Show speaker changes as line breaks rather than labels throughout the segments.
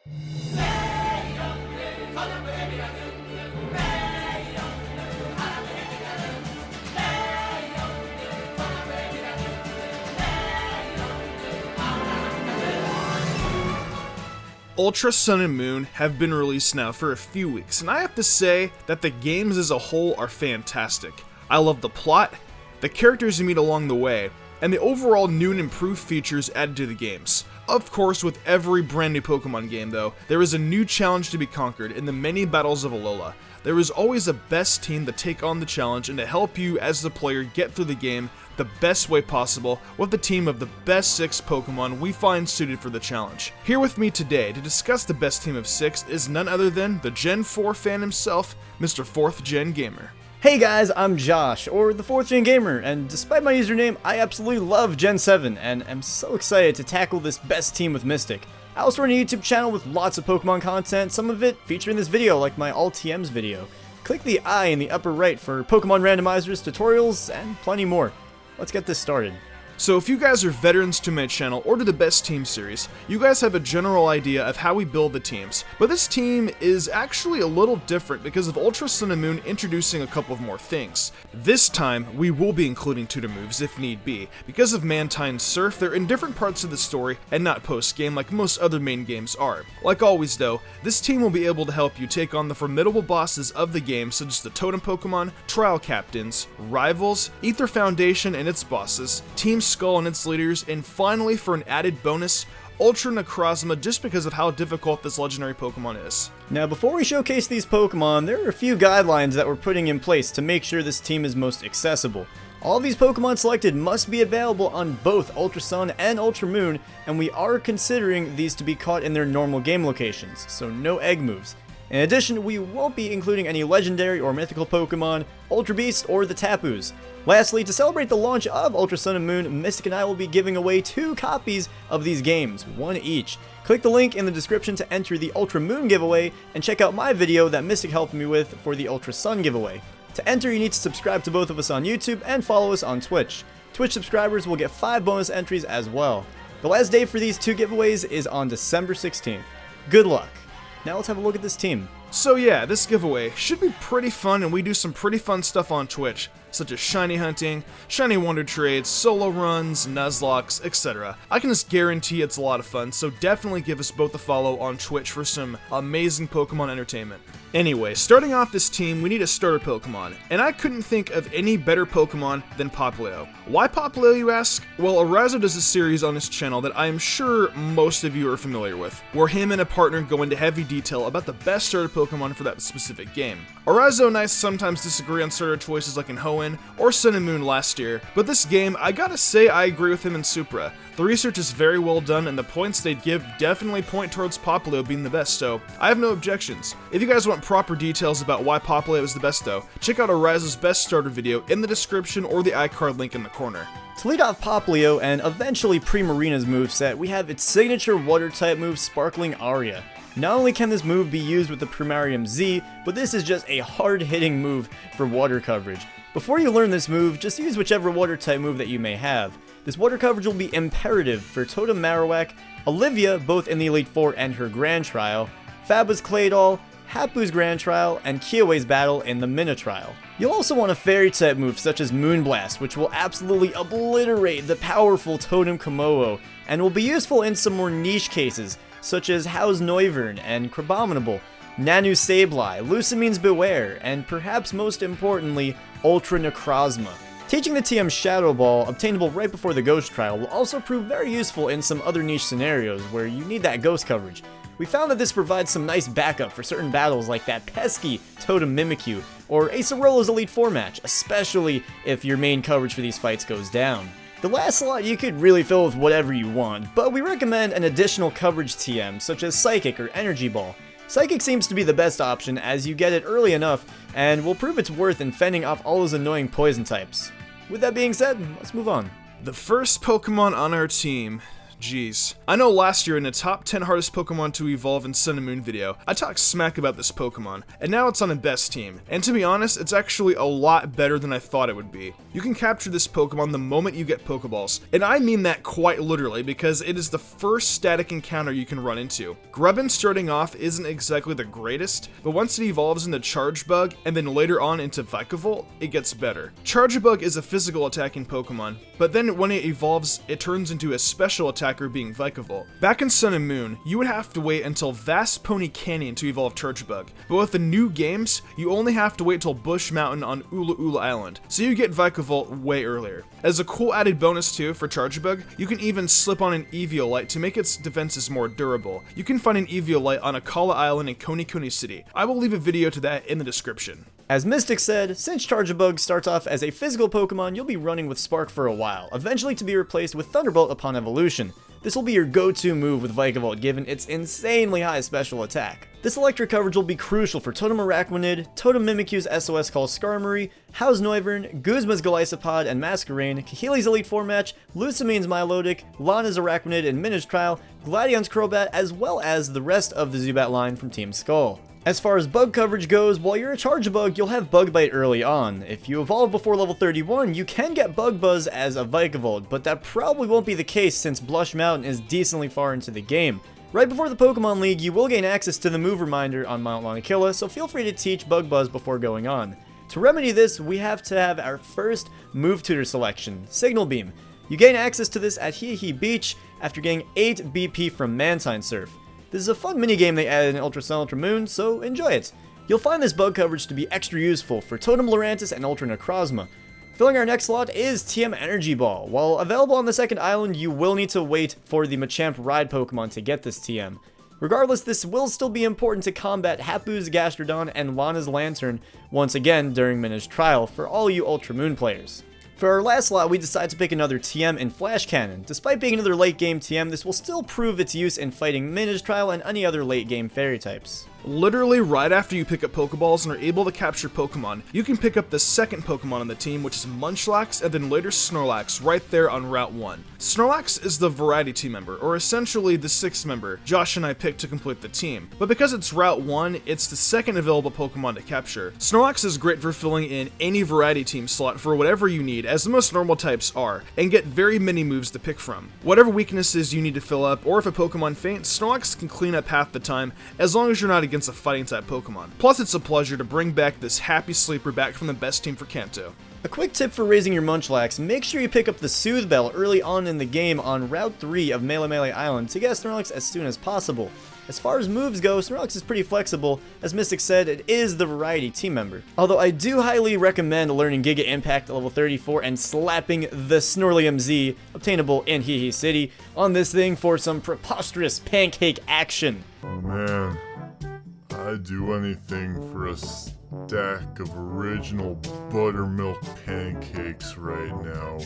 Ultra Sun and Moon have been released now for a few weeks, and I have to say that the games as a whole are fantastic. I love the plot, the characters you meet along the way, and the overall new and improved features added to the games. Of course, with every brand new Pokemon game though, there is a new challenge to be conquered in the many battles of Alola. There is always a best team to take on the challenge and to help you as the player get through the game the best way possible with the team of the best 6 Pokemon we find suited for the challenge. Here with me today to discuss the best team of 6 is none other than the Gen 4 fan himself, Mr. 4th Gen Gamer.
Hey guys, I'm Josh, or the 4th Gen Gamer, and despite my username, I absolutely love Gen 7, and am so excited to tackle this best team with Mystic. I also run a YouTube channel with lots of Pokemon content, some of it featuring this video, like my All TMs video. Click the I in the upper right for Pokemon randomizers, tutorials, and plenty more. Let's get this started.
So if you guys are veterans to my channel or to the Best Team series, you guys have a general idea of how we build the teams, but this team is actually a little different because of Ultra Sun and Moon introducing a couple of more things. This time, we will be including tutor moves if need be. Because of Mantine's Surf, they're in different parts of the story and not post-game like most other main games are. Like always though, this team will be able to help you take on the formidable bosses of the game such as the Totem Pokemon, Trial Captains, Rivals, Ether Foundation and its bosses, Team Skull and its leaders, and finally for an added bonus, Ultra Necrozma, just because of how difficult this legendary Pokemon is.
Now before we showcase these Pokemon, there are a few guidelines that we're putting in place to make sure this team is most accessible. All these Pokemon selected must be available on both Ultra Sun and Ultra Moon, and we are considering these to be caught in their normal game locations, so no egg moves. In addition, we won't be including any legendary or mythical Pokemon, Ultra Beast, or the Tapus. Lastly, to celebrate the launch of Ultra Sun and Moon, Mystic and I will be giving away 2 copies of these games, 1 each. Click the link in the description to enter the Ultra Moon giveaway, and check out my video that Mystic helped me with for the Ultra Sun giveaway. To enter, you need to subscribe to both of us on YouTube and follow us on Twitch. Twitch subscribers will get 5 bonus entries as well. The last day for these 2 giveaways is on December 16th. Good luck! Now let's have a look at this team.
So yeah, this giveaway should be pretty fun, and we do some pretty fun stuff on Twitch, such as shiny hunting, shiny wonder trades, solo runs, Nuzlocks, etc. I can just guarantee it's a lot of fun, so definitely give us both a follow on Twitch for some amazing Pokemon entertainment. Anyway, starting off this team, we need a starter Pokemon, and I couldn't think of any better Pokemon than Popplio. Why Popplio, you ask? Well, Arazo does a series on his channel that I am sure most of you are familiar with, where him and a partner go into heavy detail about the best starter Pokemon for that specific game. Arazo and I sometimes disagree on starter choices like in Hoenn or Sun and Moon last year, but this game, I gotta say I agree with him in Supra. The research is very well done, and the points they give definitely point towards Popplio being the best, so I have no objections. If you guys want proper details about why Popplio is the best though, check out Arazo's best starter video in the description or the iCard link in the corner.
To lead off Popplio and eventually Primarina's moveset, we have its signature water-type move, Sparkling Aria. Not only can this move be used with the Primarium Z, but this is just a hard-hitting move for water coverage. Before you learn this move, just use whichever water-type move that you may have. This water coverage will be imperative for Totem Marowak, Olivia both in the Elite Four and her Grand Trial, Faba's Claydol, Hapu's Grand Trial, and Kiowe's battle in the Mini Trial. You'll also want a Fairy-type move such as Moonblast, which will absolutely obliterate the powerful Totem Komodo, and will be useful in some more niche cases, such as How's Noivern and Crabominable, Nanu Sableye, Lucamine's Beware, and perhaps most importantly, Ultra Necrozma. Teaching the TM Shadow Ball, obtainable right before the Ghost Trial, will also prove very useful in some other niche scenarios where you need that ghost coverage. We found that this provides some nice backup for certain battles like that pesky Totem Mimikyu, or Acerola's Elite Four match, especially if your main coverage for these fights goes down. The last slot you could really fill with whatever you want, but we recommend an additional coverage TM such as Psychic or Energy Ball. Psychic seems to be the best option as you get it early enough and will prove its worth in fending off all those annoying poison types. With that being said, let's move on.
The first Pokemon on our team, Jeez. I know last year in the top 10 hardest Pokemon to evolve in Sun and Moon video, I talked smack about this Pokemon, and now it's on the best team. And to be honest, it's actually a lot better than I thought it would be. You can capture this Pokemon the moment you get Pokeballs, and I mean that quite literally because it is the first static encounter you can run into. Grubbin starting off isn't exactly the greatest, but once it evolves into Chargebug and then later on into Vikavolt, it gets better. Chargebug is a physical attacking Pokemon, but then when it evolves, it turns into a special attacker being Vikavolt. Back in Sun and Moon, you would have to wait until Vast Pony Canyon to evolve Chargebug, but with the new games, you only have to wait till Bush Mountain on Ula Ula Island, so you get Vikavolt way earlier. As a cool added bonus too for Chargebug, you can even slip on an Eviolite to make its defenses more durable. You can find an Eviolite on Akala Island in Coney City. I will leave a video to that in the description.
As Mystic said, since Chargebug starts off as a physical Pokemon, you'll be running with Spark for a while, eventually to be replaced with Thunderbolt upon evolution. This will be your go-to move with Vikavolt given its insanely high special attack. This electric coverage will be crucial for Totem Arachnid, Totem Mimikyu's SOS Call Skarmory, How's Noivern, Guzma's Golisopod and Masquerain, Kahili's Elite Four match, Lucamine's Milotic, Lana's Arachnid and Minish Trial, Gladion's Crobat, as well as the rest of the Zubat line from Team Skull. As far as bug coverage goes, while you're a Chargebug, you'll have Bug Bite early on. If you evolve before level 31, you can get Bug Buzz as a Vikavolt, but that probably won't be the case since Blush Mountain is decently far into the game. Right before the Pokemon League, you will gain access to the move reminder on Mount Lanakila, so feel free to teach Bug Buzz before going on. To remedy this, we have to have our first move tutor selection, Signal Beam. You gain access to this at Hihi Beach after getting 8 BP from Mantine Surf. This is a fun minigame they added in Ultra Sun Ultra Moon, so enjoy it. You'll find this bug coverage to be extra useful for Totem Lurantis and Ultra Necrozma. Filling our next slot is TM Energy Ball. While available on the second island, you will need to wait for the Machamp Ride Pokemon to get this TM. Regardless, this will still be important to combat Hapu's Gastrodon and Lana's Lantern once again during Minish Trial for all you Ultra Moon players. For our last slot, we decided to pick another TM in Flash Cannon. Despite being another late game TM, this will still prove its use in fighting Minish Trial and any other late game fairy types.
Literally right after you pick up Pokeballs and are able to capture Pokemon, you can pick up the second Pokemon on the team, which is Munchlax and then later Snorlax right there on Route 1. Snorlax is the Variety Team member, or essentially the 6th member Josh and I picked to complete the team, but because it's Route 1, it's the second available Pokemon to capture. Snorlax is great for filling in any Variety Team slot for whatever you need, as the most normal types are, and get very many moves to pick from. Whatever weaknesses you need to fill up, or if a Pokemon faints, Snorlax can clean up half the time, as long as you're not against a fighting type Pokemon. Plus, it's a pleasure to bring back this happy sleeper back from the best team for Kanto.
A quick tip for raising your Munchlax, make sure you pick up the Soothe Bell early on in the game on Route 3 of Melee Island to get Snorlax as soon as possible. As far as moves go, Snorlax is pretty flexible. As Mystic said, it is the Variety Team member. Although I do highly recommend learning Giga Impact at level 34 and slapping the Snorlium Z, obtainable in Hihi City, on this thing for some preposterous pancake action.
Oh man, I'd do anything for a stack of original buttermilk pancakes right now.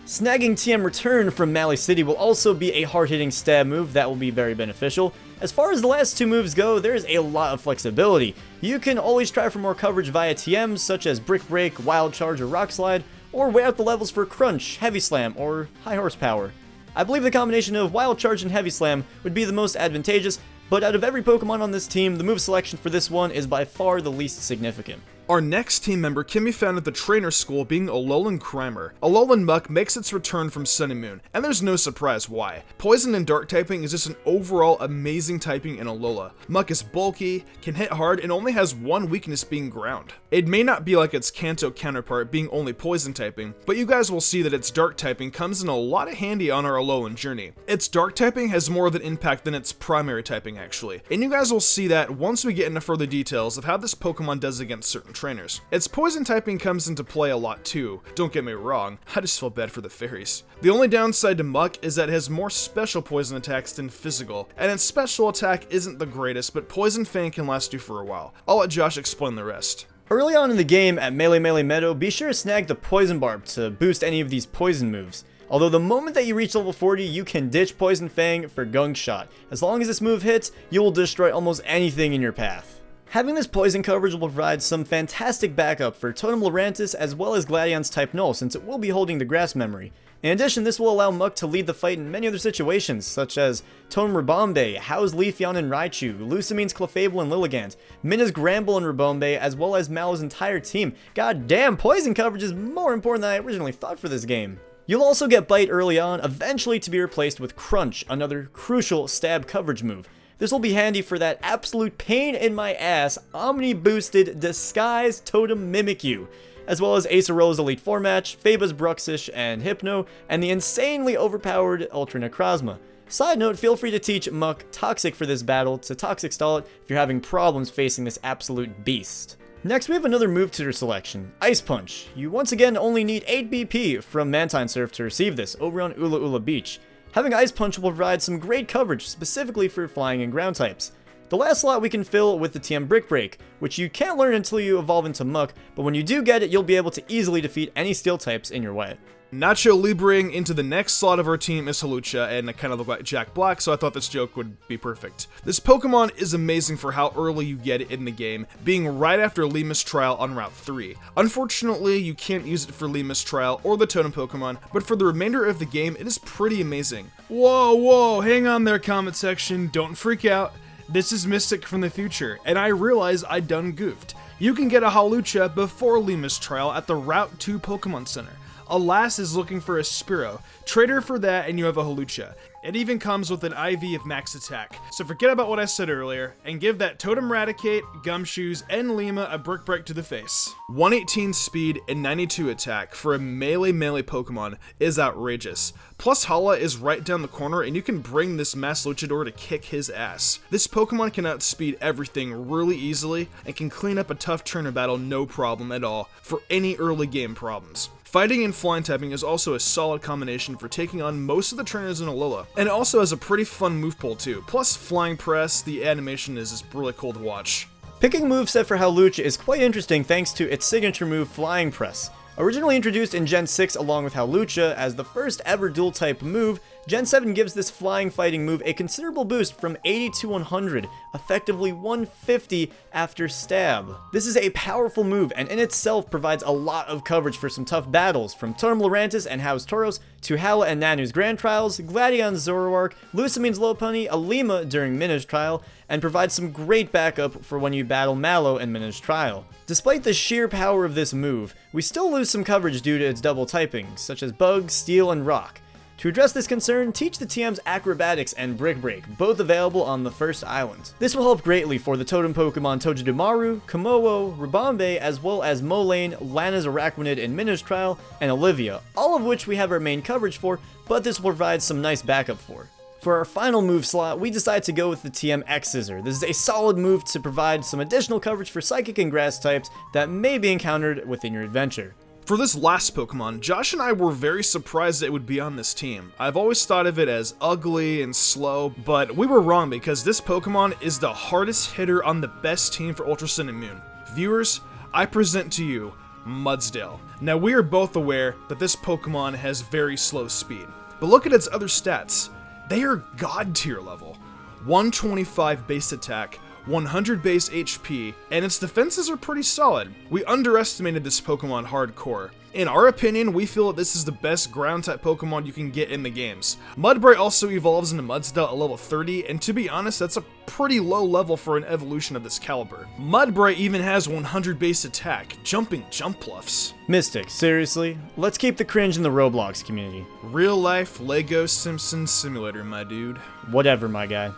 Snagging TM Return from Mally City will also be a hard-hitting stab move that will be very beneficial. As far as the last two moves go, there is a lot of flexibility. You can always try for more coverage via TMs such as Brick Break, Wild Charge, or Rock Slide, or weigh out the levels for Crunch, Heavy Slam, or High Horsepower. I believe the combination of Wild Charge and Heavy Slam would be the most advantageous, but out of every Pokemon on this team, the move selection for this one is by far the least significant.
Our next team member can be found at the trainer school being Alolan Crimer. Alolan Muck makes its return from Sun and Moon, and there's no surprise why. Poison and Dark typing is just an overall amazing typing in Alola. Muck is bulky, can hit hard, and only has one weakness being ground. It may not be like its Kanto counterpart being only poison typing, but you guys will see that its dark typing comes in a lot of handy on our Alolan journey. Its dark typing has more of an impact than its primary typing actually, and you guys will see that once we get into further details of how this Pokemon does against certain trainers. Its poison typing comes into play a lot too, don't get me wrong, I just feel bad for the fairies. The only downside to Muck is that it has more special poison attacks than physical, and its special attack isn't the greatest, but Poison Fang can last you for a while. I'll let Josh explain the rest.
Early on in the game at Melee Meadow, be sure to snag the Poison Barb to boost any of these poison moves. Although the moment that you reach level 40, you can ditch Poison Fang for Gunk Shot. As long as this move hits, you will destroy almost anything in your path. Having this poison coverage will provide some fantastic backup for Totem Lurantis as well as Gladion's type Null, since it will be holding the grass memory. In addition, this will allow Muk to lead the fight in many other situations, such as Totem Ribombe, How's Leafeon and Raichu, Lucamine's Clefable and Lilligant, Minna's Gramble and Ribombe, as well as Mallow's entire team. God damn, poison coverage is more important than I originally thought for this game. You'll also get Bite early on, eventually to be replaced with Crunch, another crucial stab coverage move. This will be handy for that absolute pain in my ass, Omni-boosted Disguise Totem Mimikyu, as well as Acerola's Elite Four match, Faba's Bruxish and Hypno, and the insanely overpowered Ultra Necrozma. Side note, feel free to teach Muk Toxic for this battle to Toxic Stall it if you're having problems facing this absolute beast. Next, we have another move tutor selection, Ice Punch. You once again only need 8 BP from Mantine Surf to receive this over on Ula Ula Beach. Having Ice Punch will provide some great coverage, specifically for flying and ground types. The last slot we can fill with the TM Brick Break, which you can't learn until you evolve into Muk, but when you do get it, you'll be able to easily defeat any steel types in your way.
Nacho Libreing into the next slot of our team is Hawlucha, and I kind of look like Jack Black, so I thought this joke would be perfect. This Pokemon is amazing for how early you get it in the game, being right after Lima's Trial on Route 3. Unfortunately, you can't use it for Lima's Trial or the Totem Pokemon, but for the remainder of the game, it is pretty amazing. Whoa, hang on there, comment section, don't freak out. This is Mystic from the future, and I realize I done goofed. You can get a Hawlucha before Lima's Trial at the Route 2 Pokemon Center. Alas is looking for a Spearow. Trade her for that and you have a Hawlucha. It even comes with an IV of max attack. So forget about what I said earlier, and give that Totem Raticate, Gumshoes, and Lima a Brick Break to the face. 118 speed and 92 attack for a melee Pokemon is outrageous. Plus Hala is right down the corner and you can bring this Mass Luchador to kick his ass. This Pokemon can outspeed everything really easily and can clean up a tough trainer battle no problem at all for any early game problems. Fighting and flying typing is also a solid combination for taking on most of the trainers in Alola, and it also has a pretty fun move pool too. Plus Flying Press, the animation is just really cool to watch.
Picking moveset for Hawlucha is quite interesting thanks to its signature move Flying Press. Originally introduced in Gen 6 along with Hawlucha as the first ever dual type move, Gen 7 gives this flying fighting move a considerable boost from 80 to 100, effectively 150 after stab. This is a powerful move and in itself provides a lot of coverage for some tough battles, from Totem Lurantis and How's Tauros to Hala and Nanu's Grand Trials, Gladion's Zoroark, Lucamine's Lopunny, Alima during Minna's Trial, and provides some great backup for when you battle Mallow in Minna's Trial. Despite the sheer power of this move, we still lose some coverage due to its double typing, such as Bug, Steel, and Rock. To address this concern, teach the TMs Acrobatics and Brick Break, both available on the first island. This will help greatly for the totem Pokemon Togedemaru, Komodo, Ribombe, as well as Molayne, Lana's Araquanid in Minna's Trial, and Olivia, all of which we have our main coverage for, but this will provide some nice backup for. For our final move slot, we decided to go with the TM X-Scissor. This is a solid move to provide some additional coverage for Psychic and Grass types that may be encountered within your adventure.
For this last Pokemon, Josh and I were very surprised that it would be on this team. I've always thought of it as ugly and slow, but we were wrong because this Pokemon is the hardest hitter on the best team for Ultra Sun and Moon. Viewers, I present to you Mudsdale. Now we are both aware that this Pokemon has very slow speed, but look at its other stats. They are God tier level. 125 base attack, 100 base HP, and its defenses are pretty solid. We underestimated this Pokemon hardcore. In our opinion, we feel that this is the best ground-type Pokemon you can get in the games. Mudbray also evolves into Mudsdale at level 30, and to be honest, that's a pretty low level for an evolution of this caliber. Mudbray even has 100 base attack, jumping jump bluffs.
Mystic, seriously? Let's keep the cringe in the Roblox community.
Real life Lego Simpsons simulator, my dude.
Whatever, my guy.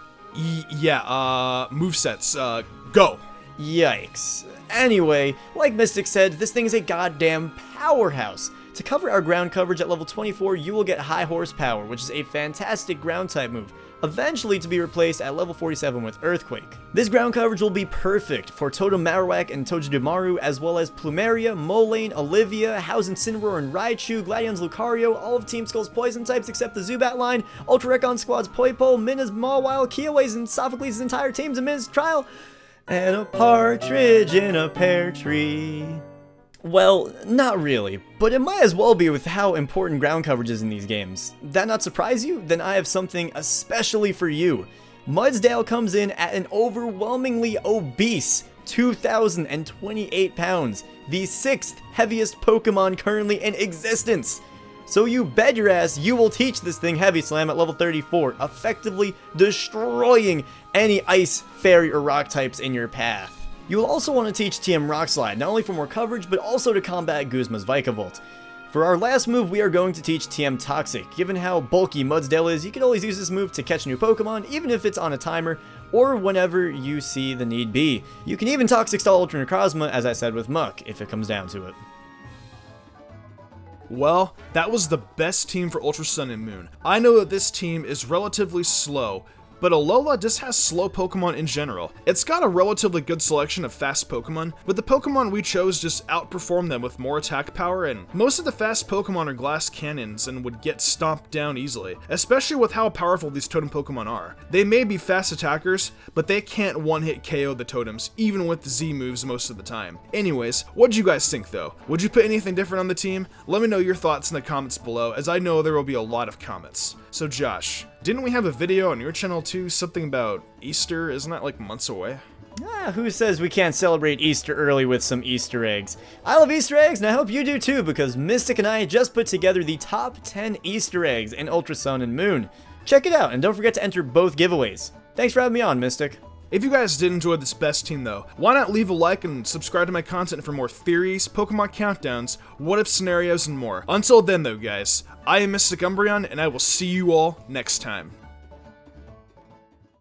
Movesets, go!
Yikes. Anyway, like Mystic said, this thing is a goddamn powerhouse. To cover our ground coverage at level 24, you will get High Horsepower, which is a fantastic ground type move, eventually to be replaced at level 47 with Earthquake. This ground coverage will be perfect for Totem Marowak and Togedemaru, as well as Plumeria, Molayne, Olivia, How's Incineroar and Raichu, Gladion's Lucario, all of Team Skull's poison types except the Zubat line, Ultra Recon Squad's Poipole, Minna's Mawile, Kiowa's and Sophocles' entire teams in Minna's Trial, and a partridge in a pear tree. Well, not really, but it might as well be with how important ground coverage is in these games. That not surprise you? Then I have something especially for you. Mudsdale comes in at an overwhelmingly obese 2,028 pounds, the 6th heaviest Pokemon currently in existence. So you bet your ass you will teach this thing Heavy Slam at level 34, effectively destroying any Ice, Fairy, or Rock types in your path. You will also want to teach TM Rock Slide, not only for more coverage, but also to combat Guzma's Vikavolt. For our last move, we are going to teach TM Toxic. Given how bulky Mudsdale is, you can always use this move to catch new Pokemon, even if it's on a timer, or whenever you see the need be. You can even Toxic Stall Ultra Necrozma, as I said with Muck, if it comes down to it.
Well, that was the best team for Ultra Sun and Moon. I know that this team is relatively slow, but Alola just has slow Pokemon in general. It's got a relatively good selection of fast Pokemon, but the Pokemon we chose just outperform them with more attack power, and most of the fast Pokemon are glass cannons and would get stomped down easily, especially with how powerful these totem Pokemon are. They may be fast attackers, but they can't one-hit KO the totems, even with the Z moves most of the time. Anyways, what'd you guys think though? Would you put anything different on the team? Let me know your thoughts in the comments below, as I know there will be a lot of comments. So Josh, didn't we have a video on your channel too, something about Easter? Isn't that like months away?
Who says we can't celebrate Easter early with some Easter eggs? I love Easter eggs, and I hope you do too, because Mystic and I just put together the top 10 Easter eggs in Ultra Sun and Moon. Check it out, and don't forget to enter both giveaways. Thanks for having me on, Mystic.
If you guys did enjoy this best team though, why not leave a like and subscribe to my content for more theories, Pokemon countdowns, what-if scenarios, and more. Until then though guys, I am MysticUmbreon, and I will see you all next time.